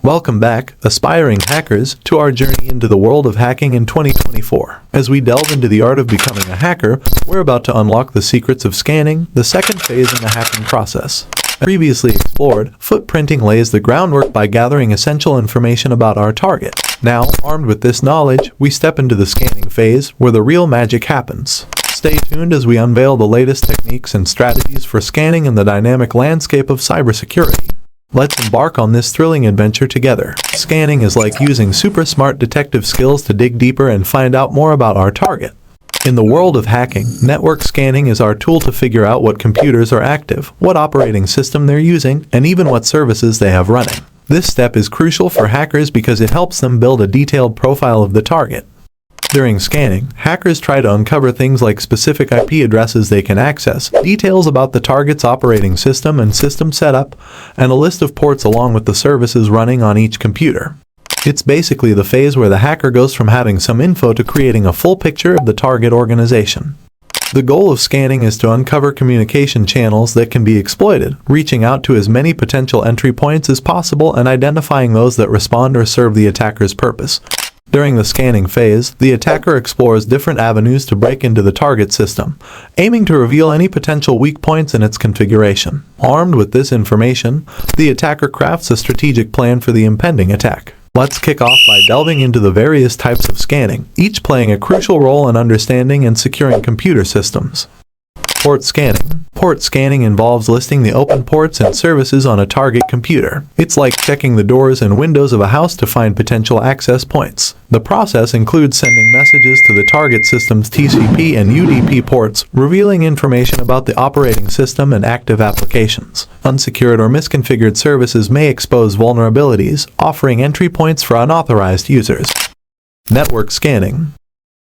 Welcome back, aspiring hackers, to our journey into the world of hacking in 2024. As we delve into the art of becoming a hacker, we're about to unlock the secrets of scanning, the second phase in the hacking process. Previously explored, footprinting lays the groundwork by gathering essential information about our target. Now, armed with this knowledge, we step into the scanning phase, where the real magic happens. Stay tuned as we unveil the latest techniques and strategies for scanning in the dynamic landscape of cybersecurity. Let's embark on this thrilling adventure together. Scanning is like using super smart detective skills to dig deeper and find out more about our target. In the world of hacking, network scanning is our tool to figure out what computers are active, what operating system they're using, and even what services they have running. This step is crucial for hackers because it helps them build a detailed profile of the target. During scanning, hackers try to uncover things like specific IP addresses they can access, details about the target's operating system and system setup, and a list of ports along with the services running on each computer. It's basically the phase where the hacker goes from having some info to creating a full picture of the target organization. The goal of scanning is to uncover communication channels that can be exploited, reaching out to as many potential entry points as possible and identifying those that respond or serve the attacker's purpose. During the scanning phase, the attacker explores different avenues to break into the target system, aiming to reveal any potential weak points in its configuration. Armed with this information, the attacker crafts a strategic plan for the impending attack. Let's kick off by delving into the various types of scanning, each playing a crucial role in understanding and securing computer systems. Port scanning. Port scanning involves listing the open ports and services on a target computer. It's like checking the doors and windows of a house to find potential access points. The process includes sending messages to the target system's TCP and UDP ports, revealing information about the operating system and active applications. Unsecured or misconfigured services may expose vulnerabilities, offering entry points for unauthorized users. Network scanning.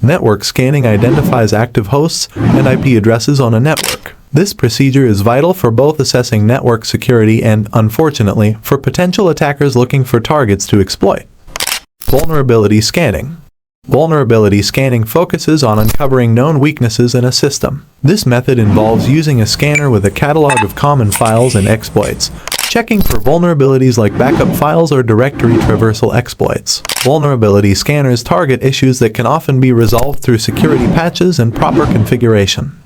Network scanning identifies active hosts and IP addresses on a network. This procedure is vital for both assessing network security and, unfortunately, for potential attackers looking for targets to exploit. Vulnerability scanning. Vulnerability scanning focuses on uncovering known weaknesses in a system. This method involves using a scanner with a catalog of common files and exploits, checking for vulnerabilities like backup files or directory traversal exploits. Vulnerability scanners target issues that can often be resolved through security patches and proper configuration.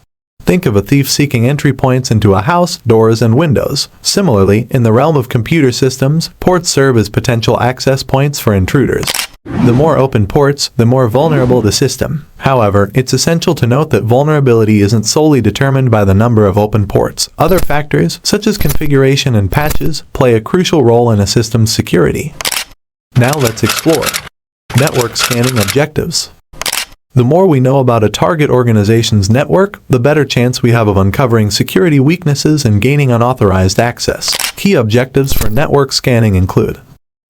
Think of a thief seeking entry points into a house, doors, and windows. Similarly, in the realm of computer systems, ports serve as potential access points for intruders. The more open ports, the more vulnerable the system. However, it's essential to note that vulnerability isn't solely determined by the number of open ports. Other factors, such as configuration and patches, play a crucial role in a system's security. Now let's explore network scanning objectives. The more we know about a target organization's network, the better chance we have of uncovering security weaknesses and gaining unauthorized access. Key objectives for network scanning include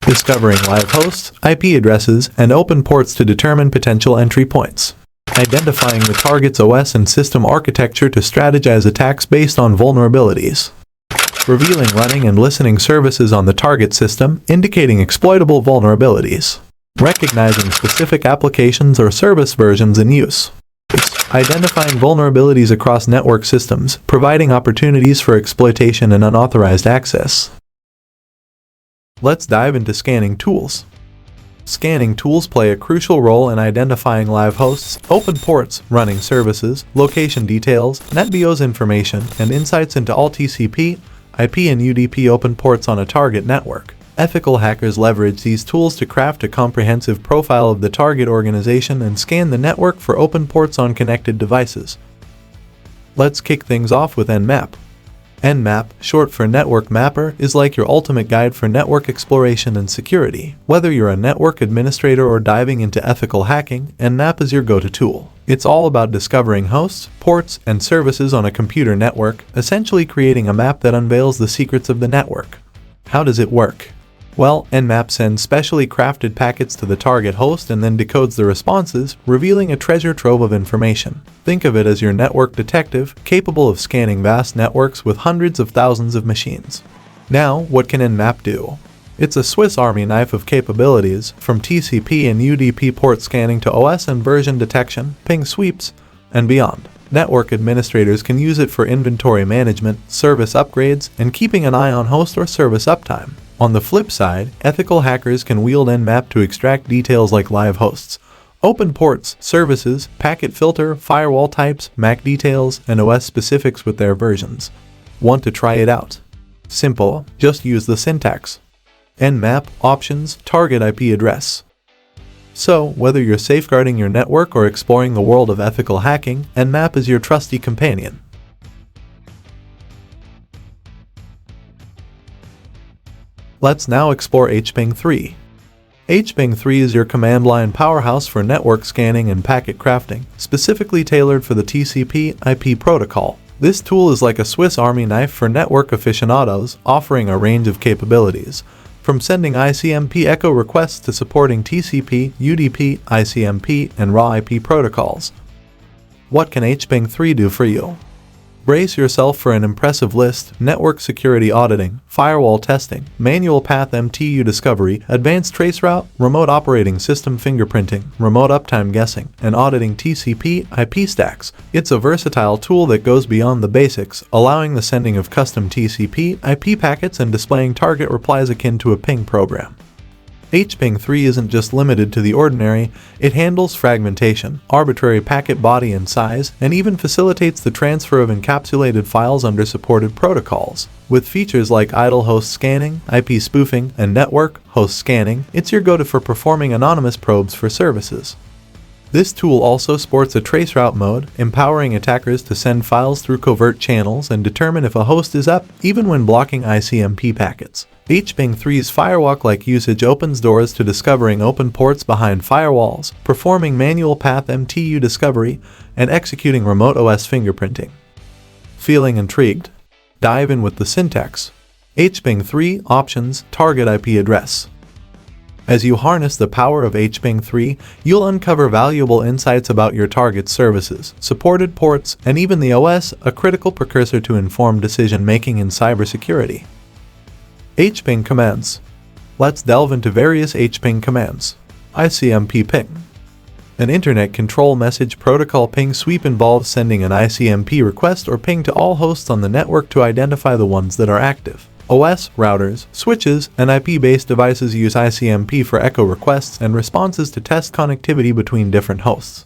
discovering live hosts, IP addresses, and open ports to determine potential entry points. Identifying the target's OS and system architecture to strategize attacks based on vulnerabilities. Revealing running and listening services on the target system, indicating exploitable vulnerabilities. Recognizing specific applications or service versions in use. Identifying vulnerabilities across network systems, providing opportunities for exploitation and unauthorized access. Let's dive into scanning tools. Scanning tools play a crucial role in identifying live hosts, open ports, running services, location details, NetBIOS information, and insights into all TCP, IP, and UDP open ports on a target network. Ethical hackers leverage these tools to craft a comprehensive profile of the target organization and scan the network for open ports on connected devices. Let's kick things off with Nmap. Nmap, short for Network Mapper, is like your ultimate guide for network exploration and security. Whether you're a network administrator or diving into ethical hacking, Nmap is your go-to tool. It's all about discovering hosts, ports, and services on a computer network, essentially creating a map that unveils the secrets of the network. How does it work? Well, Nmap sends specially crafted packets to the target host and then decodes the responses, revealing a treasure trove of information. Think of it as your network detective, capable of scanning vast networks with hundreds of thousands of machines. Now, what can Nmap do? It's a Swiss Army knife of capabilities, from TCP and UDP port scanning to OS and version detection, ping sweeps, and beyond. Network administrators can use it for inventory management, service upgrades, and keeping an eye on host or service uptime. On the flip side, ethical hackers can wield Nmap to extract details like live hosts, open ports, services, packet filter, firewall types, MAC details, and OS specifics with their versions. Want to try it out? Simple, just use the syntax. Nmap, options, target IP address. So, whether you're safeguarding your network or exploring the world of ethical hacking, Nmap is your trusty companion. Let's now explore Hping3. Hping3 is your command line powerhouse for network scanning and packet crafting, specifically tailored for the TCP/IP protocol. This tool is like a Swiss Army knife for network aficionados, offering a range of capabilities, from sending ICMP echo requests to supporting TCP, UDP, ICMP, and raw IP protocols. What can Hping3 do for you? Brace yourself for an impressive list: network security auditing, firewall testing, manual path MTU discovery, advanced traceroute, remote operating system fingerprinting, remote uptime guessing, and auditing TCP/IP stacks. It's a versatile tool that goes beyond the basics, allowing the sending of custom TCP/IP packets and displaying target replies akin to a ping program. Hping3 isn't just limited to the ordinary, it handles fragmentation, arbitrary packet body and size, and even facilitates the transfer of encapsulated files under supported protocols. With features like idle host scanning, IP spoofing, and network host scanning, it's your go-to for performing anonymous probes for services. This tool also sports a traceroute mode, empowering attackers to send files through covert channels and determine if a host is up, even when blocking ICMP packets. Hping3's firewalk-like usage opens doors to discovering open ports behind firewalls, performing manual path MTU discovery, and executing remote OS fingerprinting. Feeling intrigued? Dive in with the syntax. Hping3, options, target IP address. As you harness the power of Hping3, you'll uncover valuable insights about your target services, supported ports, and even the OS, a critical precursor to informed decision-making in cybersecurity. Hping commands. Let's delve into various Hping commands. ICMP ping. An Internet Control Message Protocol ping sweep involves sending an ICMP request or ping to all hosts on the network to identify the ones that are active. OS, routers, switches, and IP-based devices use ICMP for echo requests and responses to test connectivity between different hosts.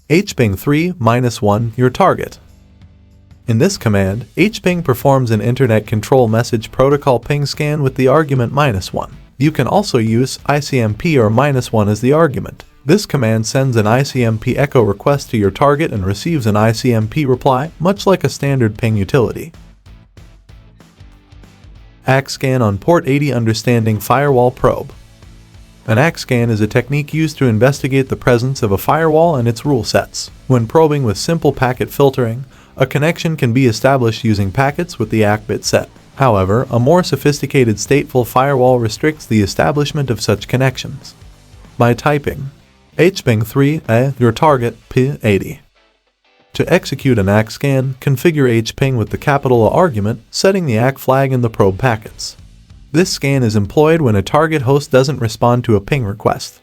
Hping3-1, your target. In this command, Hping performs an Internet Control Message Protocol ping scan with the argument -1. You can also use ICMP or -1 as the argument. This command sends an ICMP echo request to your target and receives an ICMP reply, much like a standard ping utility. ACK scan on port 80 understanding firewall probe. An ACK scan is a technique used to investigate the presence of a firewall and its rule sets. When probing with simple packet filtering, a connection can be established using packets with the ACK bit set. However, a more sophisticated stateful firewall restricts the establishment of such connections. By typing Hping3 your target P80. To execute an ACK scan, configure Hping with the capital A argument, setting the ACK flag in the probe packets. This scan is employed when a target host doesn't respond to a ping request.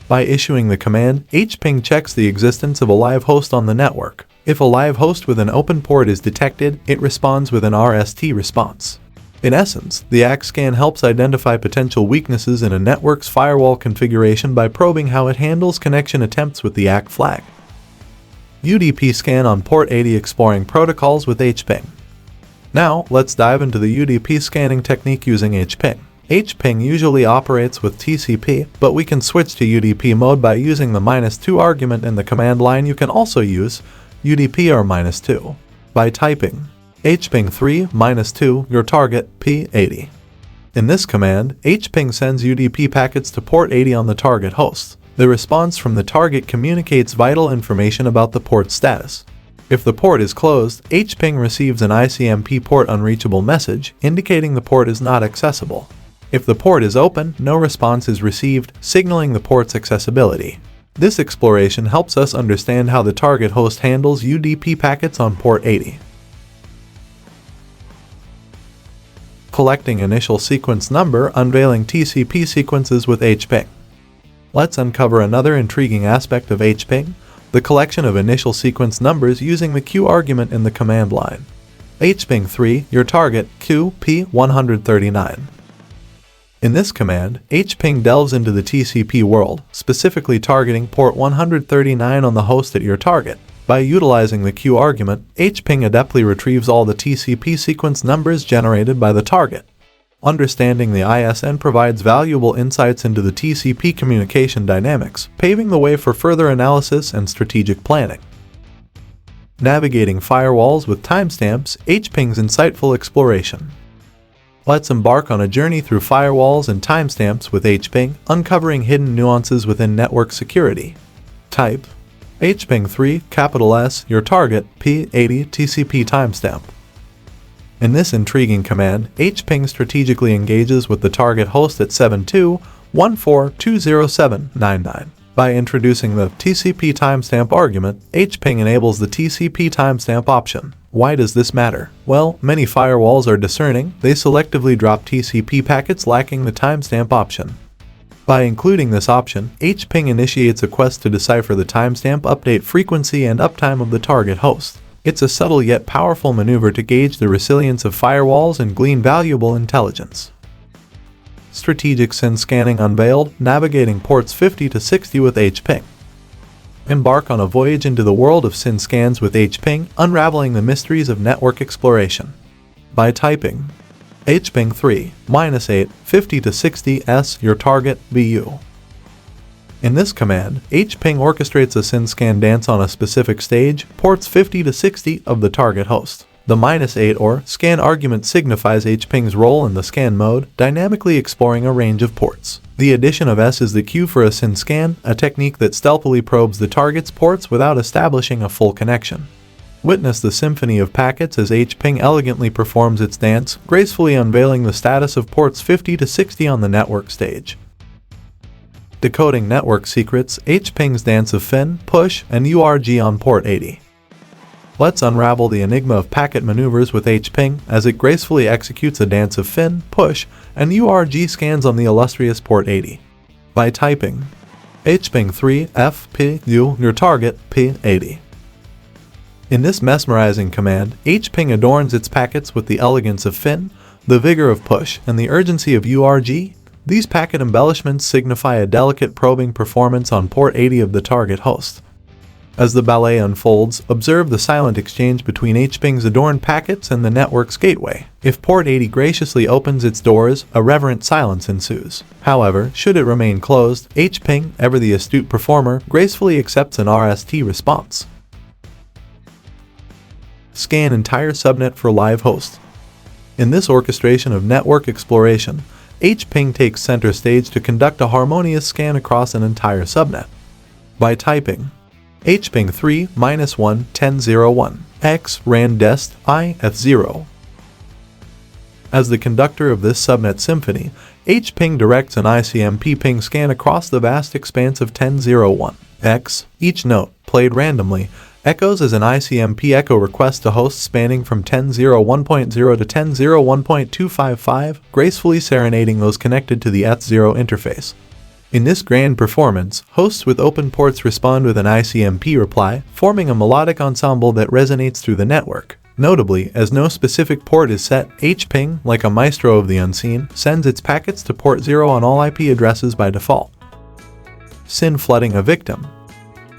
By issuing the command, Hping checks the existence of a live host on the network. If a live host with an open port is detected, it responds with an RST response. In essence, the ACK scan helps identify potential weaknesses in a network's firewall configuration by probing how it handles connection attempts with the ACK flag. UDP scan on port 80 exploring protocols with Hping. Now, let's dive into the UDP scanning technique using Hping. Hping usually operates with TCP, but we can switch to UDP mode by using the -2 argument in the command line. You can also use UDP or -2 by typing Hping3-2 your target P80. In this command, Hping sends UDP packets to port 80 on the target host. The response from the target communicates vital information about the port status. If the port is closed, Hping receives an ICMP port unreachable message, indicating the port is not accessible. If the port is open, no response is received, signaling the port's accessibility. This exploration helps us understand how the target host handles UDP packets on port 80. Collecting initial sequence number, unveiling TCP sequences with Hping. Let's uncover another intriguing aspect of Hping, the collection of initial sequence numbers using the Q argument in the command line. Hping3 your target QP139. In this command, Hping delves into the TCP world, specifically targeting port 139 on the host at your target. By utilizing the Q argument, Hping adeptly retrieves all the TCP sequence numbers generated by the target. Understanding the ISN provides valuable insights into the TCP communication dynamics, paving the way for further analysis and strategic planning. Navigating firewalls with timestamps, Hping's insightful exploration. Let's embark on a journey through firewalls and timestamps with Hping, uncovering hidden nuances within network security. Type Hping3, capital S, your target, P80 TCP timestamp. In this intriguing command, Hping strategically engages with the target host at 72.14.207.99. By introducing the TCP timestamp argument, Hping enables the TCP timestamp option. Why does this matter? Well, many firewalls are discerning. They selectively drop TCP packets lacking the timestamp option. By including this option, Hping initiates a quest to decipher the timestamp update frequency and uptime of the target host. It's a subtle yet powerful maneuver to gauge the resilience of firewalls and glean valuable intelligence. Strategic SYN scanning unveiled, navigating ports 50 to 60 with Hping. Embark on a voyage into the world of SYN scans with Hping, unraveling the mysteries of network exploration. By typing Hping3 -8 50 to 60 S, your target, BU. In this command, Hping orchestrates a SYN scan dance on a specific stage, ports 50 to 60 of the target host. The -8 or scan argument signifies Hping's role in the scan mode, dynamically exploring a range of ports. The addition of S is the cue for a SYN scan, a technique that stealthily probes the target's ports without establishing a full connection. Witness the symphony of packets as Hping elegantly performs its dance, gracefully unveiling the status of ports 50 to 60 on the network stage. Decoding network secrets, Hping's dance of FIN, push, and URG on port 80. Let's unravel the enigma of packet maneuvers with Hping as it gracefully executes a dance of FIN, push, and URG scans on the illustrious port 80. By typing Hping3 FPU, your target, P80. In this mesmerizing command, Hping adorns its packets with the elegance of FIN, the vigor of push, and the urgency of URG. These packet embellishments signify a delicate probing performance on port 80 of the target host. As the ballet unfolds, observe the silent exchange between Hping's adorned packets and the network's gateway. If port 80 graciously opens its doors, a reverent silence ensues. However, should it remain closed, Hping, ever the astute performer, gracefully accepts an RST response. Scan entire subnet for live host. In this orchestration of network exploration, Hping takes center stage to conduct a harmonious scan across an entire subnet. By typing Hping3 -1 1001 X ran dest I F0. As the conductor of this subnet symphony, Hping directs an ICMP ping scan across the vast expanse of 1001 X. Each note, played randomly, echoes as an ICMP echo request to hosts spanning from 1001.0 to 1001.255, gracefully serenading those connected to the Eth0 interface. In this grand performance, hosts with open ports respond with an ICMP reply, forming a melodic ensemble that resonates through the network. Notably, as no specific port is set, Hping, like a maestro of the unseen, sends its packets to port 0 on all IP addresses by default. SYN flooding a victim.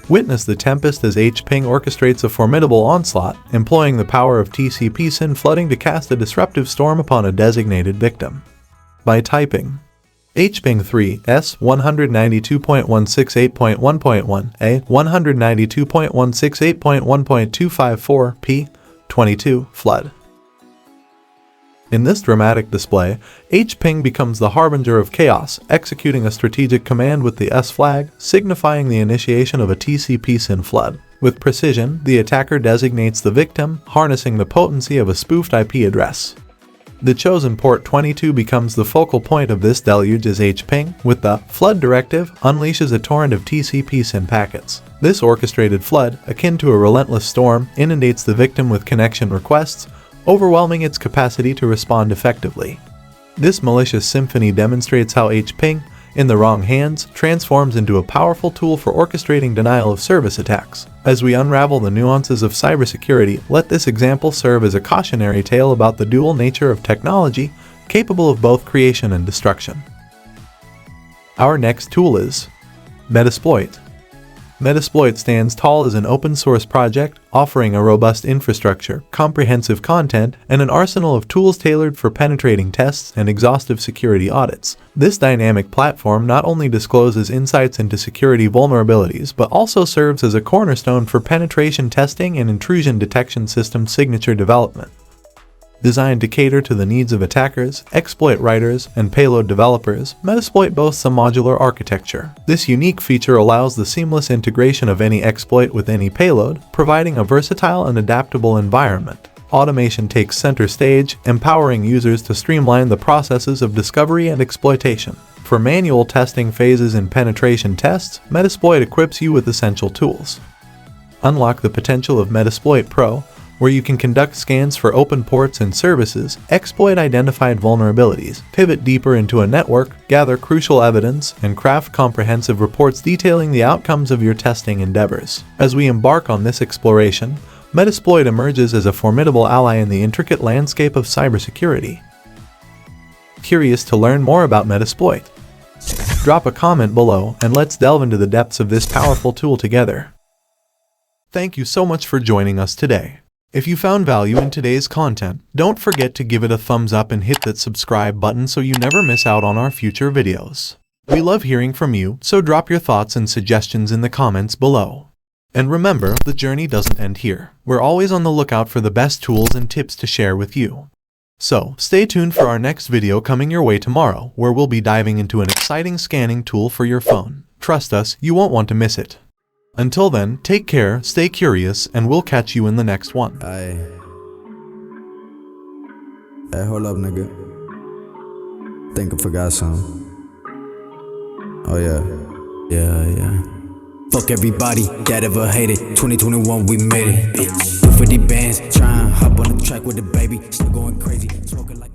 Witness the tempest as Hping orchestrates a formidable onslaught, employing the power of TCP SYN flooding to cast a disruptive storm upon a designated victim. By typing Hping3 S 192.168.1.1 A 192.168.1.254 P 22 flood. In this dramatic display, Hping becomes the harbinger of chaos, executing a strategic command with the S flag, signifying the initiation of a TCP SYN flood. With precision, the attacker designates the victim, harnessing the potency of a spoofed IP address. The chosen port 22 becomes the focal point of this deluge as Hping, with the flood directive, unleashes a torrent of TCP SYN packets. This orchestrated flood, akin to a relentless storm, inundates the victim with connection requests, overwhelming its capacity to respond effectively. This malicious symphony demonstrates how Hping, in the wrong hands, transforms into a powerful tool for orchestrating denial-of-service attacks. As we unravel the nuances of cybersecurity, let this example serve as a cautionary tale about the dual nature of technology, capable of both creation and destruction. Our next tool is Metasploit. Metasploit stands tall as an open-source project offering a robust infrastructure, comprehensive content, and an arsenal of tools tailored for penetrating tests and exhaustive security audits. This dynamic platform not only discloses insights into security vulnerabilities, but also serves as a cornerstone for penetration testing and intrusion detection system signature development. Designed to cater to the needs of attackers, exploit writers, and payload developers, Metasploit boasts a modular architecture. This unique feature allows the seamless integration of any exploit with any payload, providing a versatile and adaptable environment. Automation takes center stage, empowering users to streamline the processes of discovery and exploitation. For manual testing phases and penetration tests, Metasploit equips you with essential tools. Unlock the potential of Metasploit Pro, where you can conduct scans for open ports and services, exploit identified vulnerabilities, pivot deeper into a network, gather crucial evidence, and craft comprehensive reports detailing the outcomes of your testing endeavors. As we embark on this exploration, Metasploit emerges as a formidable ally in the intricate landscape of cybersecurity. Curious to learn more about Metasploit? Drop a comment below and let's delve into the depths of this powerful tool together. Thank you so much for joining us today. If you found value in today's content, don't forget to give it a thumbs up and hit that subscribe button so you never miss out on our future videos. We love hearing from you, so drop your thoughts and suggestions in the comments below. And remember, the journey doesn't end here. We're always on the lookout for the best tools and tips to share with you. So, stay tuned for our next video coming your way tomorrow, where we'll be diving into an exciting scanning tool for your phone. Trust us, you won't want to miss it. Until then, take care, stay curious, and we'll catch you in the next one. Hey, hold up, nigga. Think I forgot something. Oh, yeah. Fuck everybody that ever hated. 2021, we made it, bitch. 250 bands, trying to hop on the track with the baby. Still going crazy, smoking like